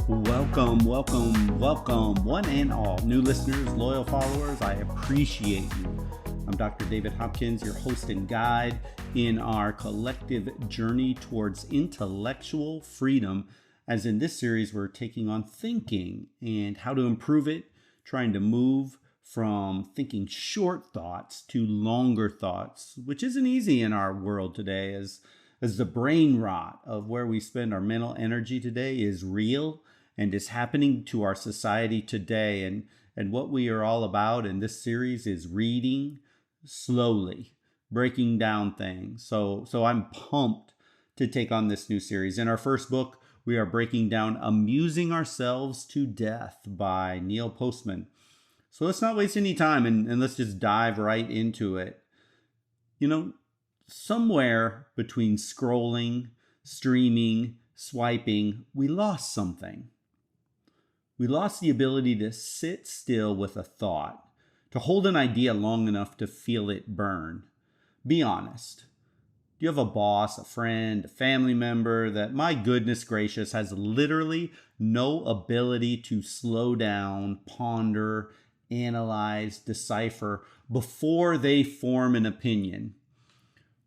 Welcome, one and all. New listeners, loyal followers, I appreciate you. I'm Dr. David Hopkins, your host and guide in our collective journey towards intellectual freedom. As in this series, we're taking on thinking and how to improve it, trying to move from thinking short thoughts to longer thoughts, which isn't easy in our world today as the brain rot of where we spend our mental energy today is real and is happening to our society today. And what we are all about in this series is reading slowly, breaking down things. So I'm pumped to take on this new series. In our first book, we are breaking down Amusing Ourselves to Death by Neil Postman. So let's not waste any time and let's just dive right into it. You know, somewhere between scrolling, streaming, swiping, we lost something. We lost the ability to sit still with a thought, to hold an idea long enough to feel it burn. Be honest. Do you have a boss, a friend, a family member that, my goodness gracious, has literally no ability to slow down, ponder, analyze, decipher before they form an opinion?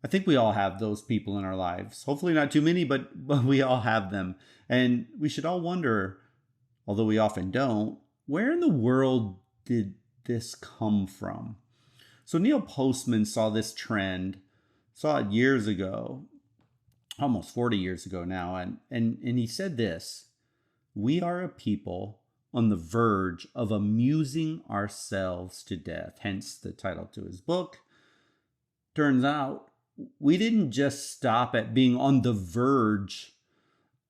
I think we all have those people in our lives. Hopefully not too many, but we all have them. And we should all wonder, although we often don't, where in the world did this come from? So Neil Postman saw this trend, saw it years ago, almost 40 years ago now, and he said this: we are a people on the verge of amusing ourselves to death, hence the title to his book. Turns out, we didn't just stop at being on the verge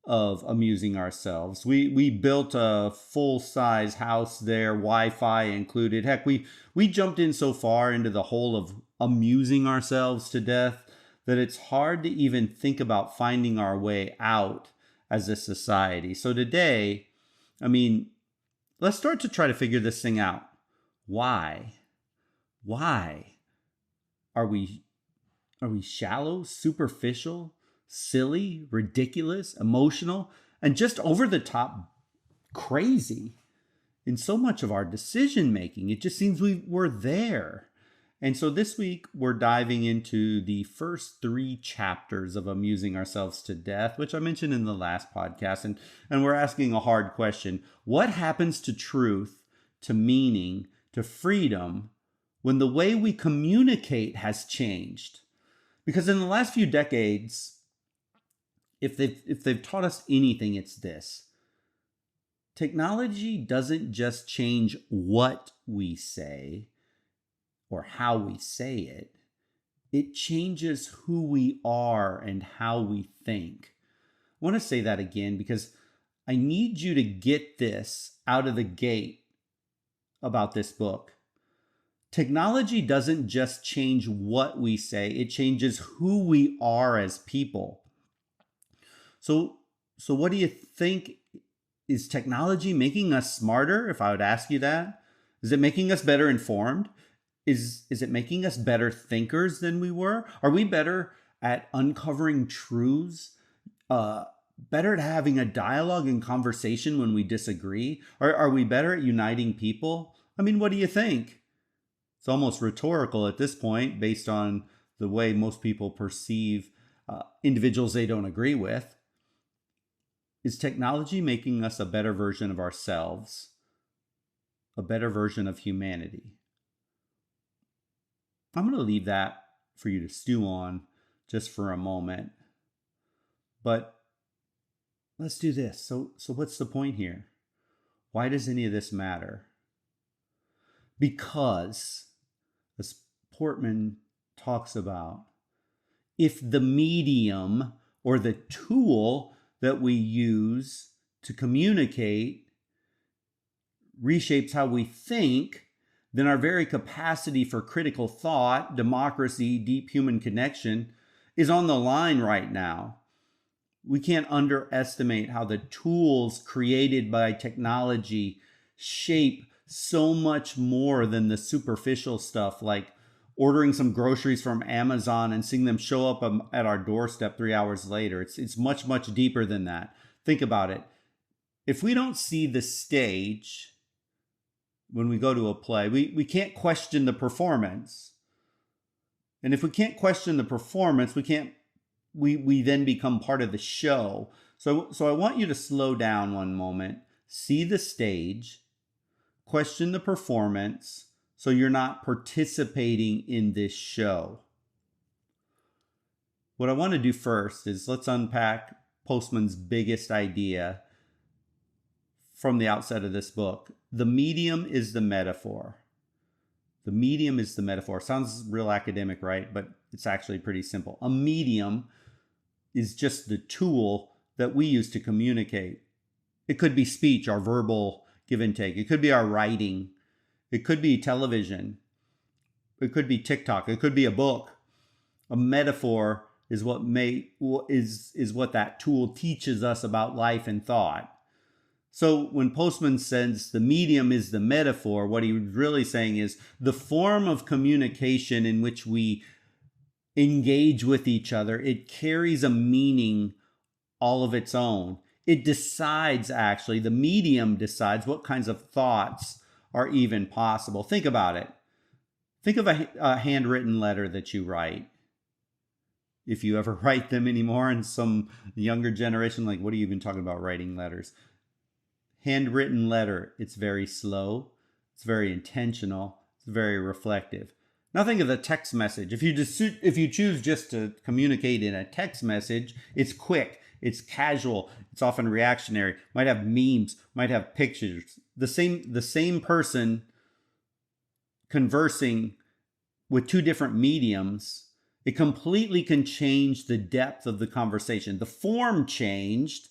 of amusing ourselves. We built a full-size house there, Wi-Fi included. Heck, we jumped in so far into the hole of amusing ourselves to death that it's hard to even think about finding our way out as a society. So today, let's start to try to figure this thing out. Why? Why are we shallow, superficial, silly, ridiculous, emotional, and just over the top crazy in so much of our decision making? It just seems we're there. And so this week we're diving into the first 3 chapters of Amusing Ourselves to Death, which I mentioned in the last podcast. And we're asking a hard question. What happens to truth, to meaning, to freedom when the way we communicate has changed? Because in the last few decades, if they've taught us anything, it's this: technology doesn't just change what we say or how we say it. It changes who we are and how we think. I want to say that again because I need you to get this out of the gate about this book. Technology doesn't just change what we say, it changes who we are as people. So what do you think? Is technology making us smarter, if I would ask you that? Is it making us better informed? Is it making us better thinkers than we were? Are we better at uncovering truths? Better at having a dialogue and conversation when we disagree? Are we better at uniting people? What do you think? It's almost rhetorical at this point based on the way most people perceive individuals they don't agree with. Is technology making us a better version of ourselves? A better version of humanity? I'm going to leave that for you to stew on just for a moment. But let's do this. So what's the point here? Why does any of this matter? Because, as Portman talks about, if the medium or the tool that we use to communicate reshapes how we think, then our very capacity for critical thought, democracy, deep human connection is on the line right now. We can't underestimate how the tools created by technology shape so much more than the superficial stuff, like ordering some groceries from Amazon and seeing them show up at our doorstep 3 hours later. It's much, much deeper than that. Think about it. If we don't see the stage when we go to a play, we can't question the performance. And if we can't question the performance, we then become part of the show. So I want you to slow down one moment, see the stage, question the performance, so you're not participating in this show. What I want to do first is let's unpack Postman's biggest idea from the outset of this book. The medium is the metaphor. The medium is the metaphor. Sounds real academic, right? But it's actually pretty simple. A medium is just the tool that we use to communicate. It could be speech, our verbal give and take. It could be our writing. It could be television. It could be TikTok. It could be a book. A metaphor is what that tool teaches us about life and thought. So when Postman says the medium is the metaphor, what he's really saying is the form of communication in which we engage with each other, it carries a meaning all of its own. It decides, actually, the medium decides what kinds of thoughts are even possible. Think about it. Think of a handwritten letter that you write. If you ever write them anymore, and some younger generation, like, what are you even talking about writing letters? Handwritten letter, it's very slow, it's very intentional, it's very reflective. Now think of the text message. If you choose just to communicate in a text message, it's quick, it's casual, it's often reactionary, might have memes, might have pictures. The same person conversing with two different mediums, it completely can change the depth of the conversation. The form changed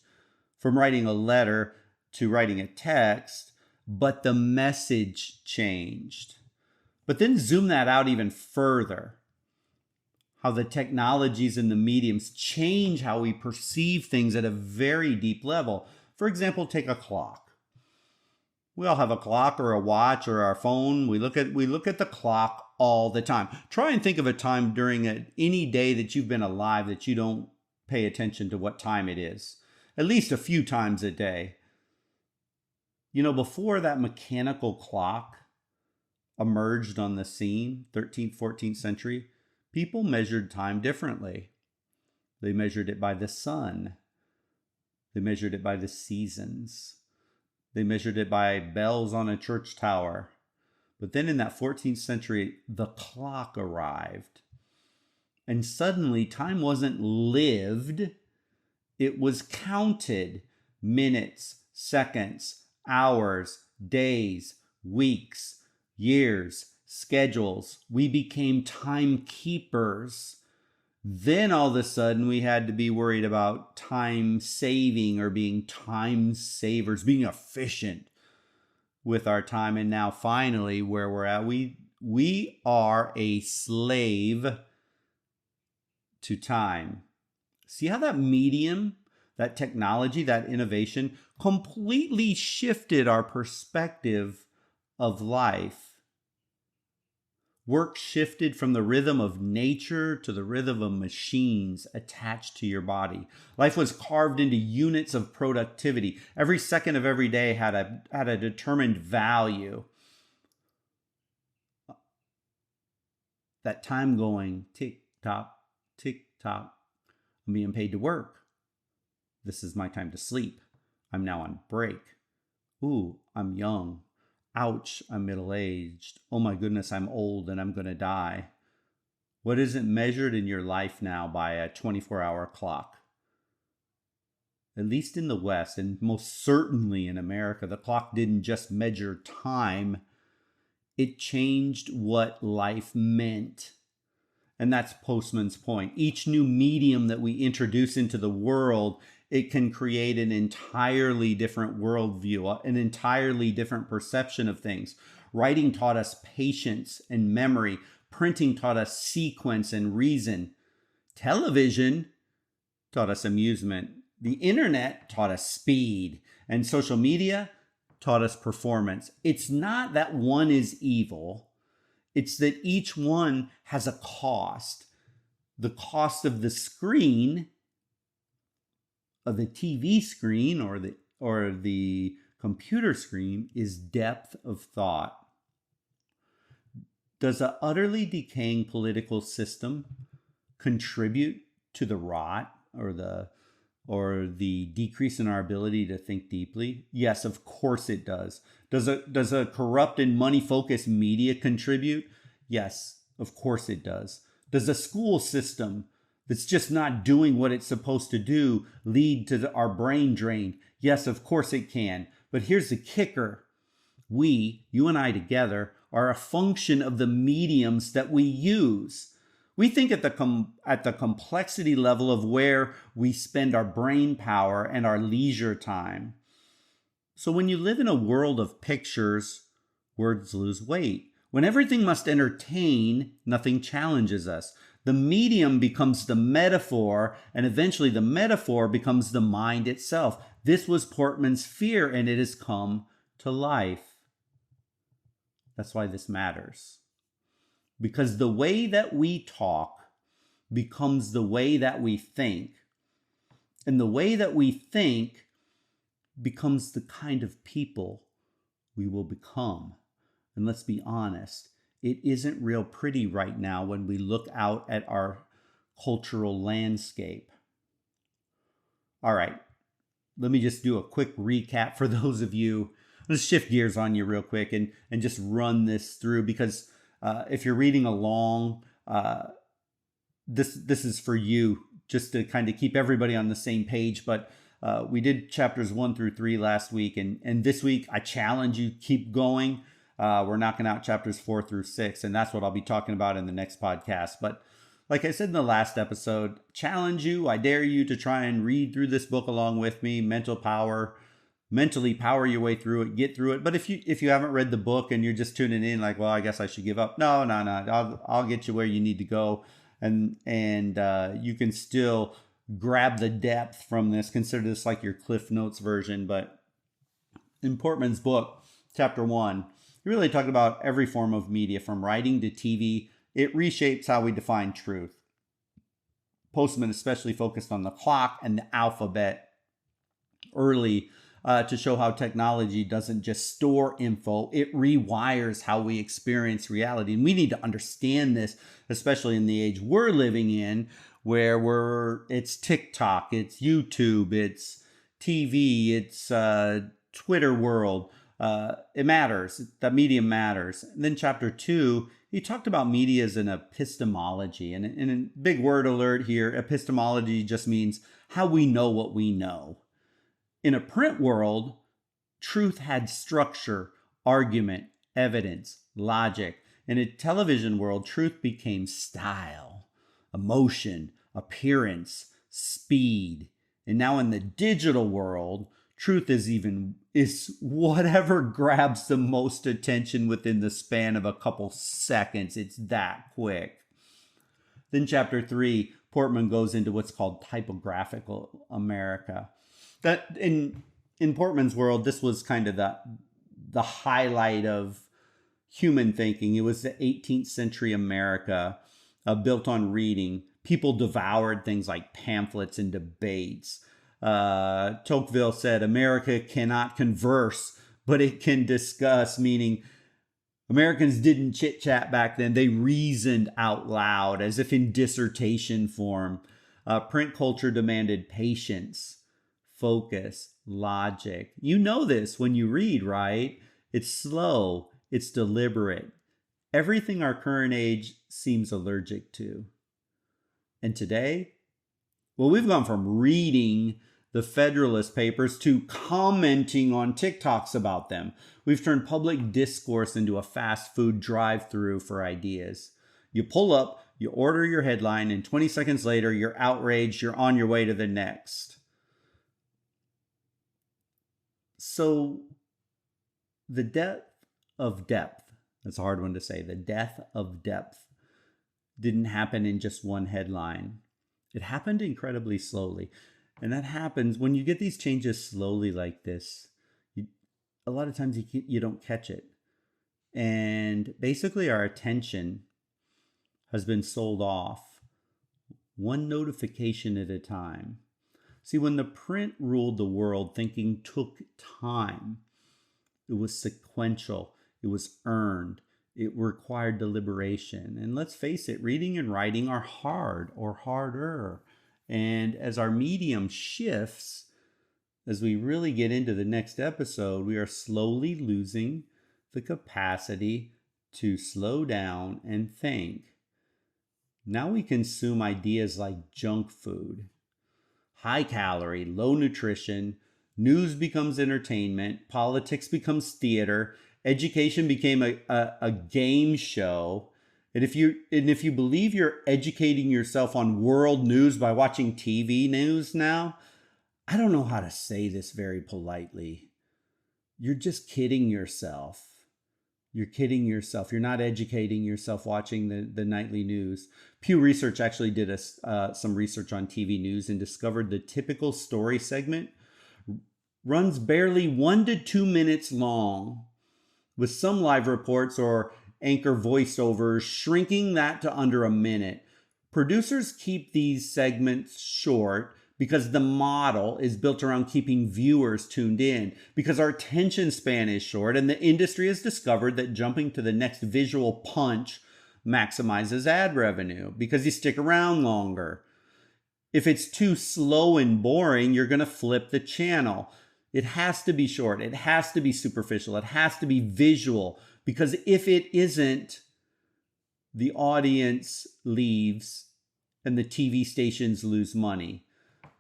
from writing a letter to writing a text, but the message changed. But then zoom that out even further. How the technologies and the mediums change how we perceive things at a very deep level. For example, take a clock. We all have a clock or a watch or our phone. We look at the clock all the time. Try and think of a time during any day that you've been alive that you don't pay attention to what time it is. At least a few times a day. You know, before that mechanical clock emerged on the scene, 13th, 14th century, people measured time differently. They measured it by the sun. They measured it by the seasons. They measured it by bells on a church tower. But then in that 14th century, the clock arrived. And suddenly time wasn't lived, it was counted. Minutes, seconds, hours, days, weeks, years, schedules. We became timekeepers. Then all of a sudden we had to be worried about time saving or being time savers, being efficient with our time. And now finally where we're at, we are a slave to time. See how that medium, that technology, that innovation completely shifted our perspective of life. Work shifted from the rhythm of nature to the rhythm of machines attached to your body. Life was carved into units of productivity. Every second of every day had a determined value. That time going tick tock, tick tock. I'm being paid to work. This is my time to sleep. I'm now on break. Ooh, I'm young. Ouch, I'm middle-aged. Oh my goodness, I'm old and I'm going to die. What isn't measured in your life now by a 24-hour clock? At least in the West, and most certainly in America, the clock didn't just measure time. It changed what life meant. And that's Postman's point. Each new medium that we introduce into the world, it can create an entirely different worldview, an entirely different perception of things. Writing taught us patience and memory. Printing taught us sequence and reason. Television taught us amusement. The internet taught us speed. And social media taught us performance. It's not that one is evil. It's that each one has a cost. The cost of the screen, of the TV screen or the computer screen is depth of thought. Does an utterly decaying political system contribute to the rot or the decrease in our ability to think deeply? Yes, of course it does. Does a corrupt and money-focused media contribute? Yes, of course it does. Does a school system that's just not doing what it's supposed to do lead to our brain drain? Yes, of course it can. But here's the kicker. You and I together, are a function of the mediums that we use. We think at the complexity level of where we spend our brain power and our leisure time. So when you live in a world of pictures, words lose weight. When everything must entertain, nothing challenges us. The medium becomes the metaphor, and eventually the metaphor becomes the mind itself. This was Portman's fear, and it has come to life. That's why this matters. Because the way that we talk becomes the way that we think. And the way that we think becomes the kind of people we will become. And let's be honest, it isn't real pretty right now when we look out at our cultural landscape. All right, let me just do a quick recap for those of you. Let's shift gears on you real quick and just run this through, because if you're reading along, this is for you, just to kind of keep everybody on the same page. But we did chapters 1 through 3 last week, and this week I challenge you, keep going. We're knocking out chapters 4 through 6, and that's what I'll be talking about in the next podcast. But like I said in the last episode, challenge you, I dare you to try and read through this book along with me. Mentally power your way through it, get through it. But if you haven't read the book and you're just tuning in like, well, I guess I should give up. No. I'll get you where you need to go. And you can still grab the depth from this. Consider this like your Cliff Notes version. But in Portman's book, chapter 1, he really talked about every form of media, from writing to TV. It reshapes how we define truth. Postman especially focused on the clock and the alphabet early, to show how technology doesn't just store info, it rewires how we experience reality. And we need to understand this, especially in the age we're living in, where it's TikTok, it's YouTube, it's TV, it's Twitter world. It matters. That medium matters. And then chapter 2, he talked about media as an epistemology. And a big word alert here, epistemology just means how we know what we know. In a print world, truth had structure, argument, evidence, logic. In a television world, truth became style, emotion, appearance, speed. And now in the digital world, truth is whatever grabs the most attention within the span of a couple seconds. It's that quick. Then chapter 3, Portman goes into what's called typographic America. That in Portman's world, this was kind of the highlight of human thinking. It was the 18th century America, built on reading. People devoured things like pamphlets and debates. Tocqueville said, America cannot converse, but it can discuss, meaning Americans didn't chit-chat back then. They reasoned out loud, as if in dissertation form. Print culture demanded patience, focus, logic. You know this when you read, right? It's slow, it's deliberate. Everything our current age seems allergic to. And today, well, we've gone from reading the Federalist Papers to commenting on TikToks about them. We've turned public discourse into a fast food drive-through for ideas. You pull up, you order your headline, and 20 seconds later, you're outraged, you're on your way to the next. So the depth of depth, that's a hard one to say, the death of depth didn't happen in just one headline. It happened incredibly slowly. And that happens when you get these changes slowly like this. A lot of times you don't catch it. And basically our attention has been sold off one notification at a time. See, when the print ruled the world, thinking took time. It was sequential. It was earned. It required deliberation. And let's face it, reading and writing are hard or harder. And as our medium shifts, as we really get into the next episode, we are slowly losing the capacity to slow down and think. Now we consume ideas like junk food, high calorie, low nutrition. News becomes entertainment. Politics becomes theater. Education became a game show. And if you believe you're educating yourself on world news by watching TV news now, I don't know how to say this very politely. You're just kidding yourself. You're kidding yourself. You're not educating yourself watching the nightly news. Pew Research actually did some research on TV news and discovered the typical story segment runs barely 1 to 2 minutes long, with some live reports or anchor voiceovers shrinking that to under a minute. Producers keep these segments short because the model is built around keeping viewers tuned in, because our attention span is short, and the industry has discovered that jumping to the next visual punch maximizes ad revenue because you stick around longer. If it's too slow and boring, you're going to flip the channel. It has to be short. It has to be superficial. It has to be visual, because if it isn't, the audience leaves and the TV stations lose money.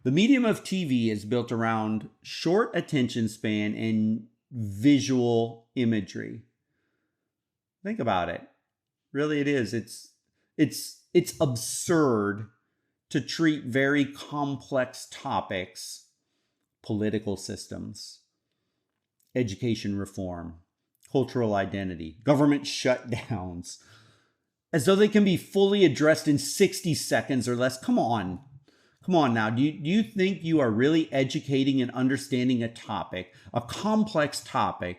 The medium of TV is built around short attention span and visual imagery. Think about it. Really, it is. It's absurd to treat very complex topics, political systems, education reform, cultural identity, government shutdowns, as though they can be fully addressed in 60 seconds or less. Come on now. Do you think you are really educating and understanding a topic, a complex topic,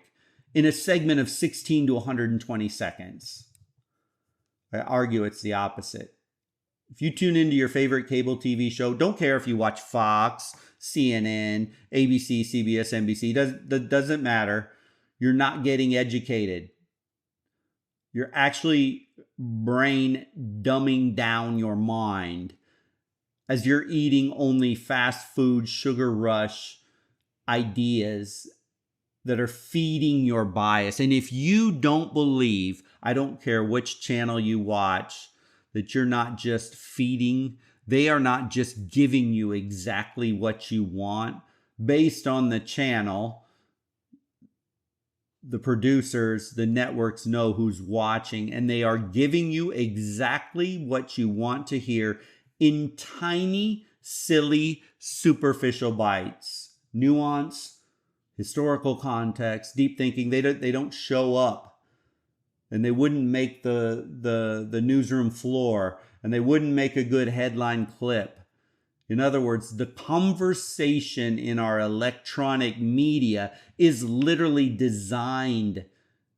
in a segment of 16 to 120 seconds? I argue it's the opposite. If you tune into your favorite cable TV show, don't care if you watch Fox, CNN, ABC, CBS, NBC, doesn't matter. You're not getting educated. You're actually brain dumbing down your mind as you're eating only fast food, sugar rush ideas that are feeding your bias. And if you don't believe, I don't care which channel you watch, that you're not just feeding, they are not just giving you exactly what you want based on the channel. The producers, the networks know who's watching, and they are giving you exactly what you want to hear in tiny, silly, superficial bites. Nuance, historical context, deep thinking, they don't show up. And they wouldn't make the newsroom floor, and they wouldn't make a good headline clip. In other words, the conversation in our electronic media is literally designed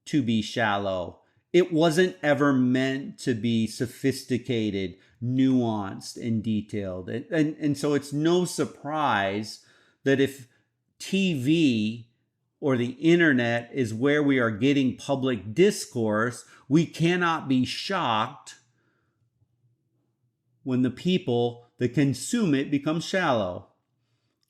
to be shallow. It wasn't ever meant to be sophisticated, nuanced, and detailed. And so it's no surprise that if TV or the internet is where we are getting public discourse, we cannot be shocked when the people that consume it become shallow.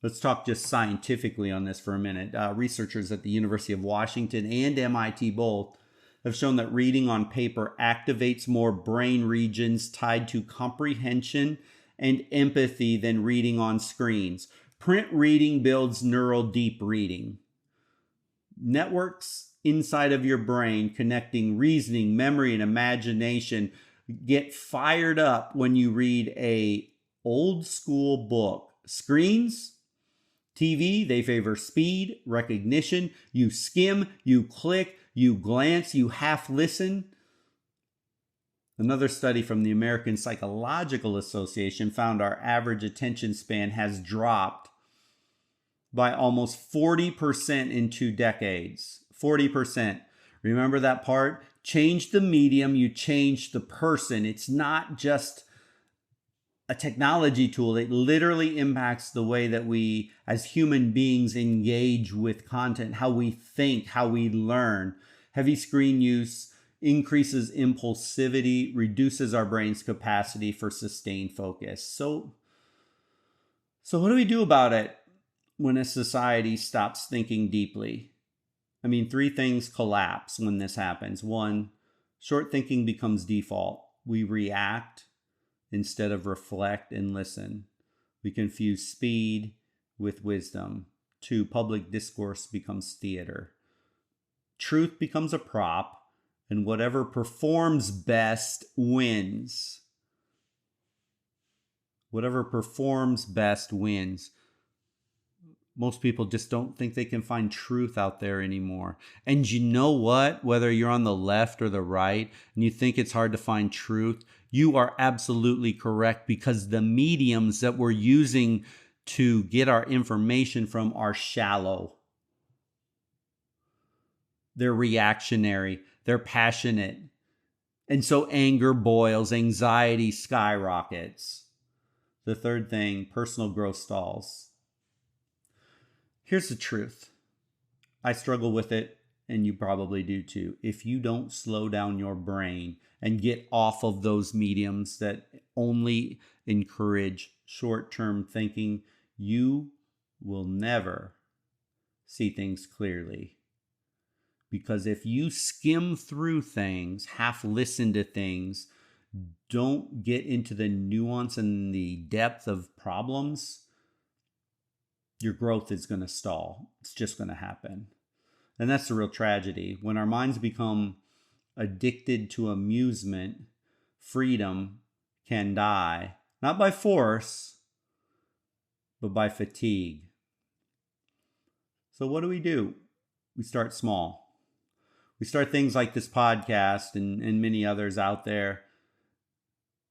Let's talk just scientifically on this for a minute. Researchers at the University of Washington and MIT both have shown that reading on paper activates more brain regions tied to comprehension and empathy than reading on screens. Print reading builds neural deep reading. Networks inside of your brain connecting reasoning, memory, and imagination get fired up when you read a old school book. Screens, TV, they favor speed, recognition. You skim, you click, you glance, you half listen. Another study from the American Psychological Association found our average attention span has dropped by almost 40% in 2 decades. 40%. Remember that part? Change the medium, you change the person. It's not just a technology tool. It literally impacts the way that we as human beings engage with content, how we think, how we learn. Heavy screen use increases impulsivity, reduces our brain's capacity for sustained focus. So what do we do about it when a society stops thinking deeply? I mean, three things collapse when this happens. One, short thinking becomes default. We react instead of reflect and listen. We confuse speed with wisdom. Two, public discourse becomes theater. Truth becomes a prop, and whatever performs best wins. Whatever performs best wins. Most people just don't think they can find truth out there anymore. And you know what? Whether you're on the left or the right and you think it's hard to find truth, you are absolutely correct, because the mediums that we're using to get our information from are shallow. They're reactionary. They're passionate. And so anger boils, anxiety skyrockets. The third thing, personal growth stalls. Here's the truth. I struggle with it, and you probably do too. If you don't slow down your brain and get off of those mediums that only encourage short-term thinking, you will never see things clearly. Because if you skim through things, half listen to things, don't get into the nuance and the depth of problems, your growth is going to stall. It's just going to happen. And that's the real tragedy. When our minds become addicted to amusement, freedom can die, not by force, but by fatigue. So what do? We start small. We start things like this podcast and many others out there.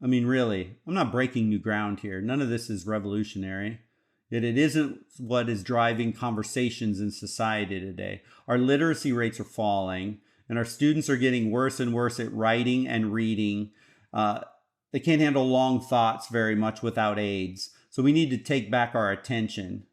I mean, really, I'm not breaking new ground here. None of this is revolutionary. Yet it isn't what is driving conversations in society today. Our literacy rates are falling, and our students are getting worse and worse at writing and reading. They can't handle long thoughts very much without aids. So we need to take back our attention.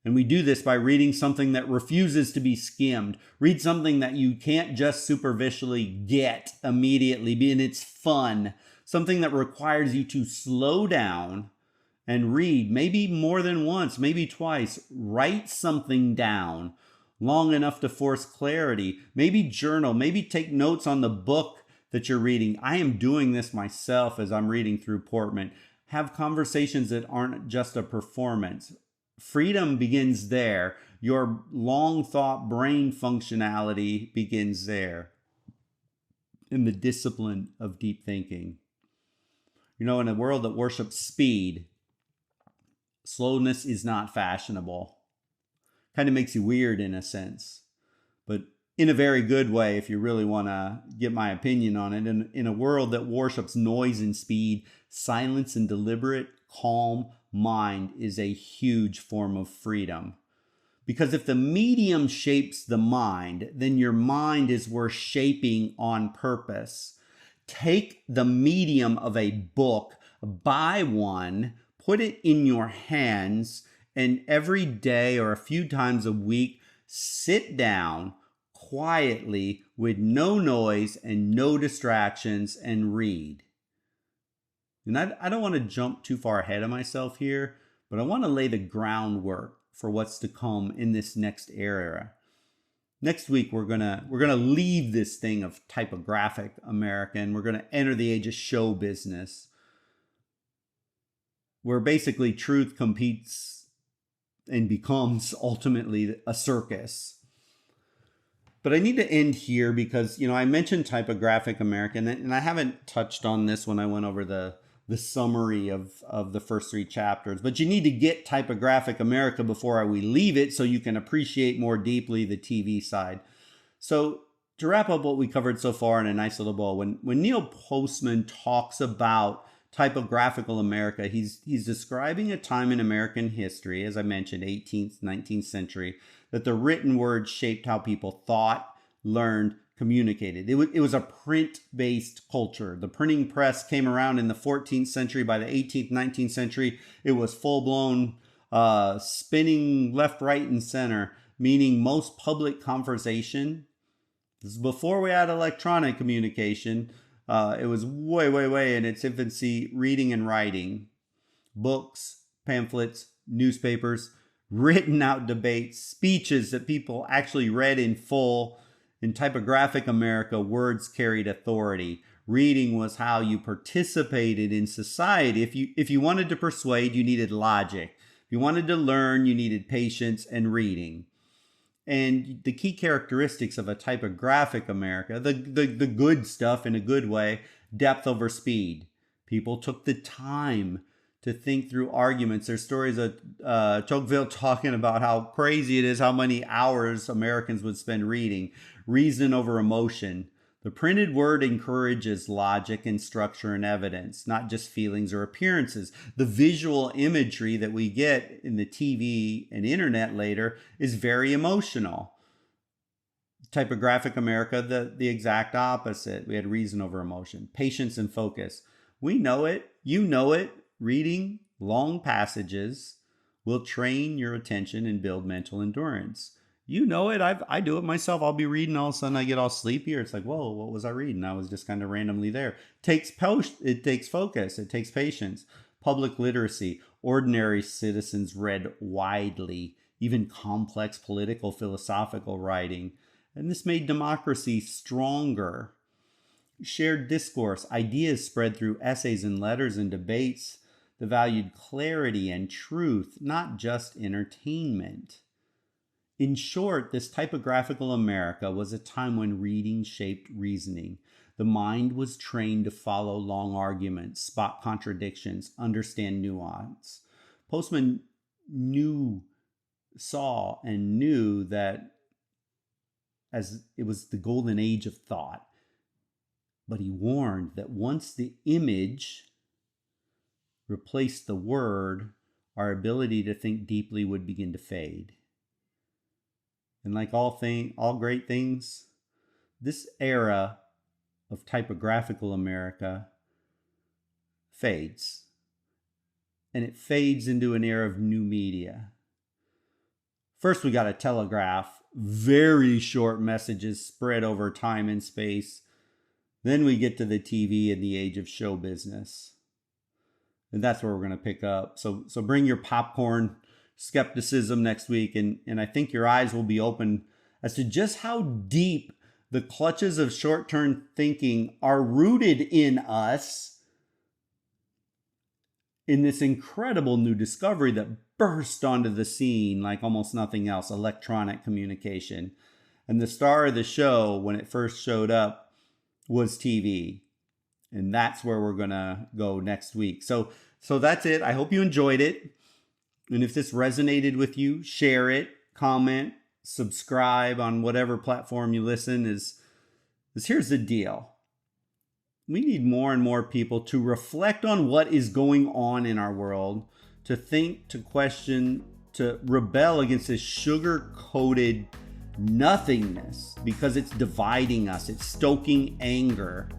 And we do this by reading something that refuses to be skimmed. Read something that you can't just superficially get immediately, and it's fun. Something that requires you to slow down and read, maybe more than once, maybe twice. Write something down long enough to force clarity. Maybe journal, maybe take notes on the book that you're reading. I am doing this myself as I'm reading through Portman. Have conversations that aren't just a performance. Freedom begins there. Your long thought brain functionality begins there. In the discipline of deep thinking. You know, in a world that worships speed, slowness is not fashionable. Kind of makes you weird in a sense, but in a very good way if you really want to get my opinion on it. In a world that worships noise and speed, silence and deliberate, calm mind is a huge form of freedom. Because if the medium shapes the mind, then your mind is worth shaping on purpose. Take the medium of a book, buy one, put it in your hands, and every day or a few times a week, sit down quietly with no noise and no distractions and read. And I don't want to jump too far ahead of myself here, but I want to lay the groundwork for what's to come in this next era. Next week, we're gonna leave this thing of typographic America, and we're gonna enter the age of show business, where basically truth competes and becomes ultimately a circus. But I need to end here because, I mentioned Typographic America, and I haven't touched on this when I went over the summary of the first three chapters. But you need to get Typographic America before we leave it so you can appreciate more deeply the TV side. So to wrap up what we covered so far in a nice little bow, when Neil Postman talks about typographical America, he's describing a time in American history, as I mentioned, 18th, 19th century, that the written word shaped how people thought, learned, communicated. It was a print-based culture. The printing press came around in the 14th century. By the 18th, 19th century, it was full-blown spinning left, right, and center, meaning most public conversation. This is before we had electronic communication. It was way in its infancy, reading and writing. Books, pamphlets, newspapers, written out debates, speeches that people actually read in full. In typographic America, words carried authority. Reading was how you participated in society. If you wanted to persuade, you needed logic. If you wanted to learn, you needed patience and reading. And the key characteristics of a typographic America, the good stuff in a good way, depth over speed. People took the time to think through arguments. There's stories of Tocqueville talking about how crazy it is how many hours Americans would spend reading. Reason over emotion. The printed word encourages logic and structure and evidence, not just feelings or appearances. The visual imagery that we get in the TV and internet later is very emotional. Typographic America, the exact opposite. We had reason over emotion, patience and focus. We know it. You know it. Reading long passages will train your attention and build mental endurance. You know it. I do it myself. I'll be reading, all of a sudden I get all sleepy, or it's like, whoa, what was I reading? I was just kind of randomly there. It takes focus. It takes patience. Public literacy. Ordinary citizens read widely, even complex political, philosophical writing. And this made democracy stronger. Shared discourse. Ideas spread through essays and letters and debates that valued clarity and truth, not just entertainment. In short, this typographical America was a time when reading shaped reasoning. The mind was trained to follow long arguments, spot contradictions, understand nuance. Postman saw and knew that as it was the golden age of thought. But he warned that once the image replaced the word, our ability to think deeply would begin to fade. And like all great things, this era of typographical America fades. And it fades into an era of new media. First, we got a telegraph, very short messages spread over time and space. Then we get to the TV and the age of show business. And that's where we're going to pick up. So bring your popcorn skepticism next week. And I think your eyes will be open as to just how deep the clutches of short-term thinking are rooted in us in this incredible new discovery that burst onto the scene like almost nothing else, electronic communication. And the star of the show, when it first showed up, was TV. And that's where we're going to go next week. So that's it. I hope you enjoyed it. And if this resonated with you, share it, comment, subscribe on whatever platform you listen. Here's the deal. We need more and more people to reflect on what is going on in our world, to think, to question, to rebel against this sugar-coated nothingness because it's dividing us. It's stoking anger.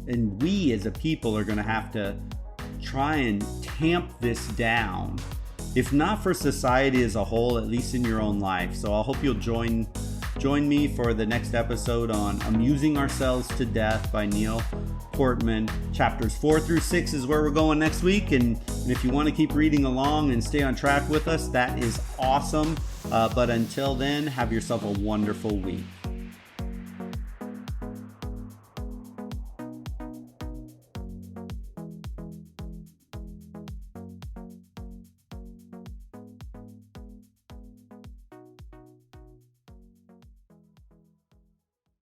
And we as a people are going to have to try and tamp this down, if not for society as a whole, at least in your own life. So I hope you'll join me for the next episode on Amusing Ourselves to Death by Neil Portman. Chapters 4 through 6 is where we're going next week. And if you want to keep reading along and stay on track with us, that is awesome. But until then, have yourself a wonderful week.